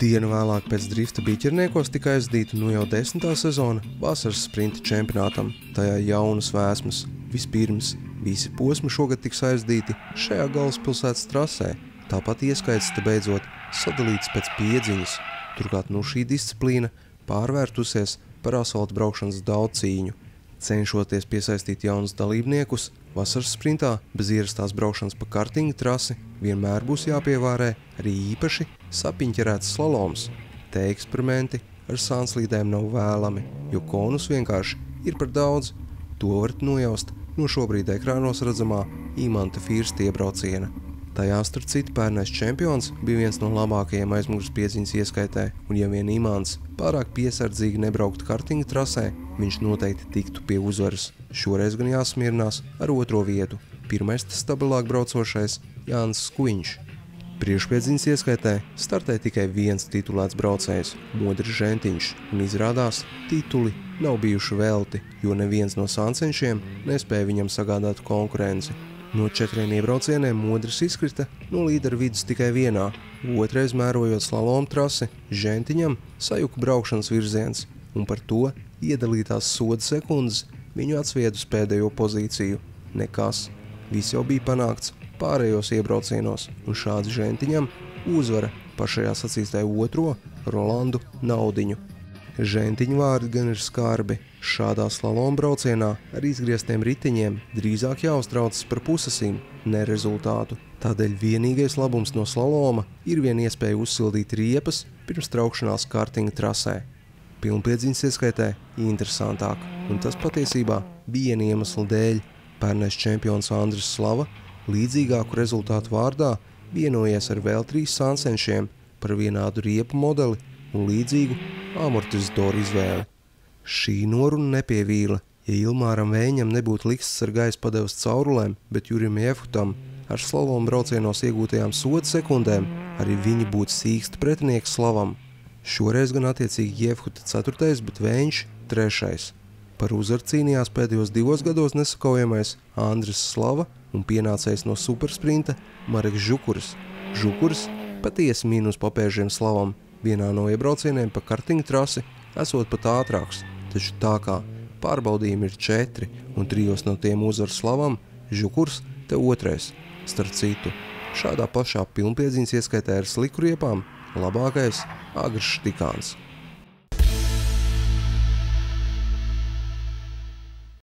Dienu vēlāk pēc drifta biķerniekos tika aizdīta nu jau 10. sezona vasaras sprinta čempionātam. Tajā jaunas vēsmas. Vispirms visi posmi šogad tiks aizdīti šajā galvaspilsētas trasē. Tāpat ieskaits te beidzot sadalīts pēc piedziņas. Turklāt nu šī disciplīna pārvērtusies par asfalta braukšanas daudzcīņu. Cenšoties piesaistīt jaunus dalībniekus, vasaras sprintā bez ierastās braukšanas pa kartinga trasi vienmēr būs jāpievārē arī īpaši sapiņķerēts slaloms. Te eksperimenti ar sānslīdēm nav vēlami, jo konus vienkārši ir par daudz. To varat nojaust no šobrīd ekrānos redzamā Imanta Firsta iebrauciena. Tajā starp citu pērnais čempions bija viens no labākajiem aizmugures piedziņas ieskaitē, un ja vien Imants pārāk piesardzīgi nebrauktu kartinga trasē, viņš noteikti tiktu pie uzvaras. Šoreiz gan jāsmierinās ar otro vietu. Pirmais tas stabilāk braucošais Jānis Skuiņš. Priekšpiedziņas ieskaitē startē tikai viens titulēts braucējs – Modris Žentiņš, un izrādās tituli nav bijuši velti, jo neviens no sāncenšiem nespēja viņam sagādāt konkurenci. No 4 iebraucieniem Modris izkrita no līdera vidus tikai vienā. Otrais mērojot slalom trasi, Žentiņam sajuka braukšanas virziens, un par to iedalītās soda sekundes viņu atsvied uz pēdējo pozīciju. Nekas. Viss jau bija panākts pārējos iebraucienos, un šāds Žentiņam uzvara pašajā sacīstē otro Rolandu Naudiņu. Žentiņa vārdi gan ir skarbi. Šādā slalom braucienā ar izgrieztiem riteņiem drīzāk jāuztraucas par pusasīm, ne rezultātu. Tādēļ vienīgais labums no slaloma ir vien iespēja uzsildīt riepas pirms traukšanās kartinga trasē. Pilnpiedziņas ieskaitē interesantāk, un tas patiesībā bija viena iemesla dēļ. Pērnais čempions Andris Slava līdzīgāku rezultātu vārdā vienojies ar vēl 3 sāncenšiem par vienādu riepu modeli un līdzīgu amortizatoru izvēli. Šī noruna nepievīla, ja Ilmāram Vēņam nebūtu liksts ar gaisa padevas caurulēm, bet Jurim Jefhutam ar slalom braucienos iegūtajām soda sekundēm arī viņi būtu sīksti pretinieks Slavam. Šoreiz gan attiecīgi Jefhuta 4., bet Vēņš 3. Par uzvaru cīnījās pēdējos 2 gados nesakaujamais Andris Slava un pienācējs no supersprinta Mareks Žukuris. Žukuris patiesi mīnus papēžiem Slavam, vienā no iebraucieniem pa kartinga trasi esot pat ātrāks, taču tā kā pārbaudījumi ir 4 un 3 no tiem uzvar Slavam, Žukurs te 2. Starp citu, šādā pašā pilnpiedziņas ieskaitē ar sliku riepām labākais Agrs Štikāns.